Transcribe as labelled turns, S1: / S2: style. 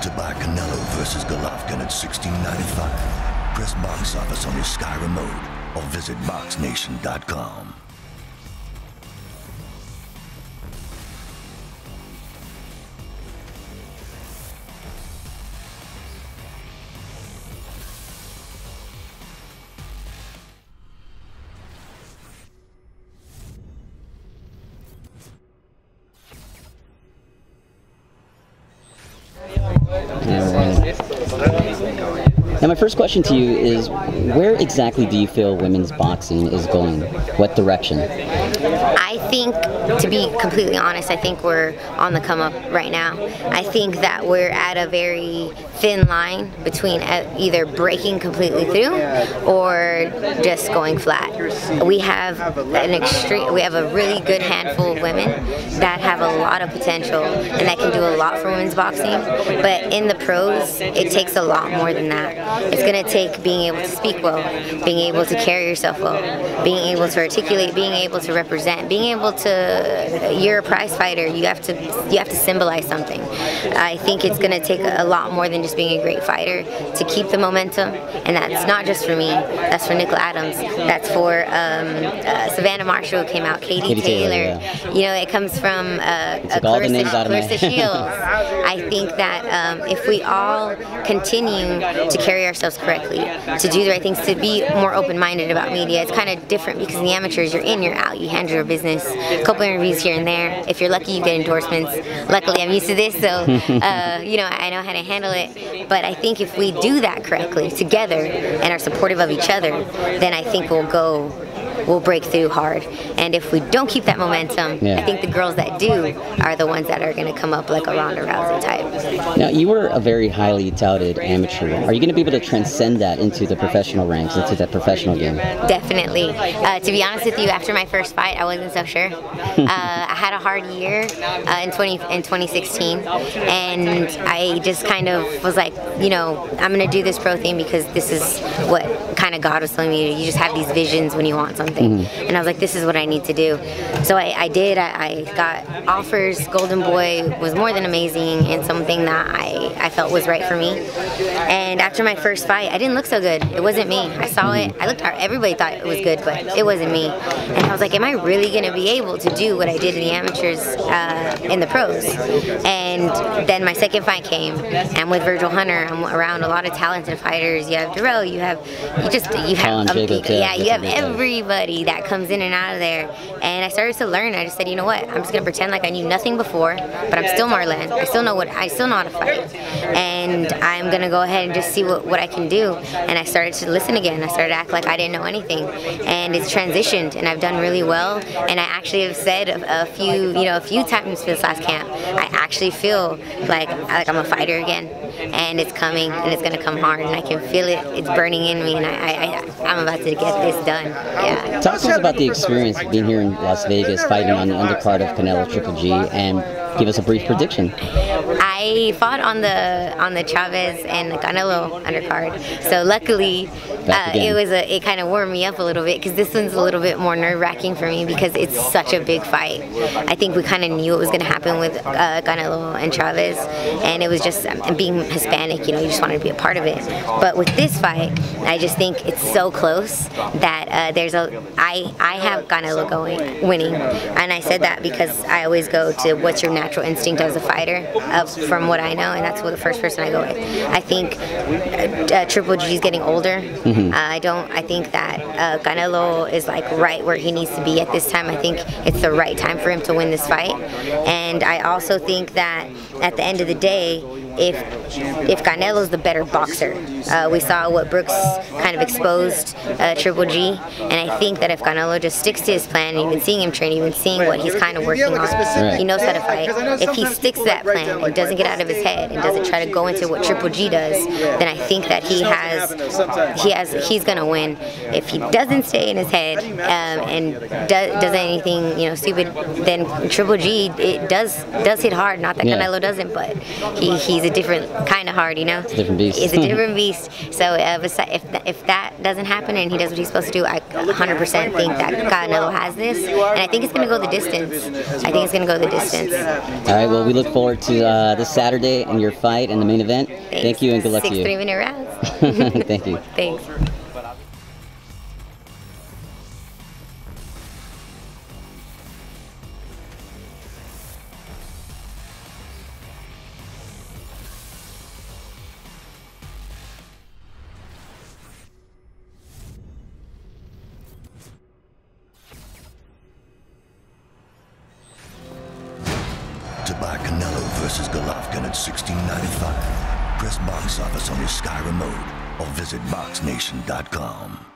S1: to buy Canelo versus Golovkin at $16.95. Press box office on your Sky remote or visit BoxNation.com.
S2: Now my first question to you is, where exactly do you feel women's boxing is going? What direction?
S3: I think, to be completely honest, I think we're on the come up right now. I think that we're at a very thin line between either breaking completely through or just going flat. We have a really good handful of women that have a lot of potential and that can do a lot for women's boxing, but in the pros, it takes a lot more than that. It's going to take being able to speak well, being able to carry yourself well, being able to articulate, being able to represent, being able to, you're a prize fighter, you have to symbolize something. I think it's going to take a lot more than just being a great fighter to keep the momentum, and that's not just for me, that's for Nicola Adams, that's for Savannah Marshall who came out, Katie Taylor,
S2: yeah.
S3: You know, it comes from Clarissa Shields. I think that if we all continue to carry ourselves correctly, to do the right things, to be more open-minded about media. It's kind of different because in the amateurs, you're in, you're out, you handle your business, a couple interviews here and there. If you're lucky, you get endorsements. Luckily, I'm used to this, so you know, I know how to handle it. But I think if we do that correctly together and are supportive of each other, then I think we'll break through hard. And if we don't keep that momentum, I think the girls that do are the ones that are going to come up like a Ronda Rousey type.
S2: Now, you were a very highly touted amateur. Are you going to be able to transcend that into the professional ranks, into that professional game?
S3: Definitely. To be honest with you, after my first fight, I wasn't so sure. I had a hard year in 2016, and I just kind of was like, you know, I'm going to do this pro thing because this is what kind of God was telling me to do. You just have these visions when you want something. And I was like, this is what I need to do. So I did. I got offers. Golden Boy was more than amazing and something that I felt was right for me. And after my first fight, I didn't look so good. It wasn't me. I saw it. Everybody thought it was good, but it wasn't me. And I was like, am I really going to be able to do what I did in the amateurs in the pros? And then my second fight came, and with Virgil Hunter, I'm around a lot of talented fighters. You have Darrell, you have everybody that comes in and out of there. And I started to learn. I just said, you know what? I'm just gonna pretend like I knew nothing before, but I'm still Marlen. I still know how to fight, and I'm gonna go ahead and just see what I can do. And I started to listen again. I started to act like I didn't know anything, and it's transitioned, and I've done really well. And I actually have said a few times for this last camp, I actually feel like I'm a fighter again, and it's coming, and it's gonna come hard, and I can feel it. It's burning in me, and I'm about to get this done. Yeah.
S2: Talk to us about the experience of being here in Las Vegas, fighting on the undercard of Canelo Triple G, and give us a brief prediction.
S3: I fought on the Chavez and the Canelo undercard, so luckily it kind of warmed me up a little bit, because this one's a little bit more nerve-wracking for me because it's such a big fight. I think we kind of knew what was going to happen with Canelo and Chavez, and it was just being Hispanic, you know, you just wanted to be a part of it. But with this fight, I just think it's so close that I have Canelo winning, and I said that because I always go to what's your natural instinct as a fighter, from what I know, and that's the first person I go with. I think Triple G's getting older. I think that Canelo is like right where he needs to be at this time. I think it's the right time for him to win this fight, and I also think that at the end of the day, if Canelo's the better boxer, we saw what Brooks kind of exposed Triple G, and I think that if Canelo just sticks to his plan, and you've been seeing him train, you've been seeing what he's kind of working on, he knows how to fight. If he sticks to that plan and doesn't get out of his head and doesn't try to go into what Triple G does, then I think that he's gonna win. If he doesn't stay in his head and does anything, you know, stupid, then Triple G, it does does hit hard. Not that Canelo doesn't, but he's a different kind of hard, you know.
S2: It's a different beast.
S3: It's a different beast. So if that doesn't happen and he does what he's supposed to do, I 100% think that Canelo has this, and I think it's going to go the distance. I think it's going to go the distance.
S2: All right. Well, we look forward to this Saturday and your fight and the main event.
S3: Thanks.
S2: Thank you and good luck to you.
S3: 6 3-minute rounds.
S2: Thank you.
S3: Thanks.
S1: To buy Canelo versus Golovkin at $16.95, press box office on your Sky remote or visit BoxNation.com.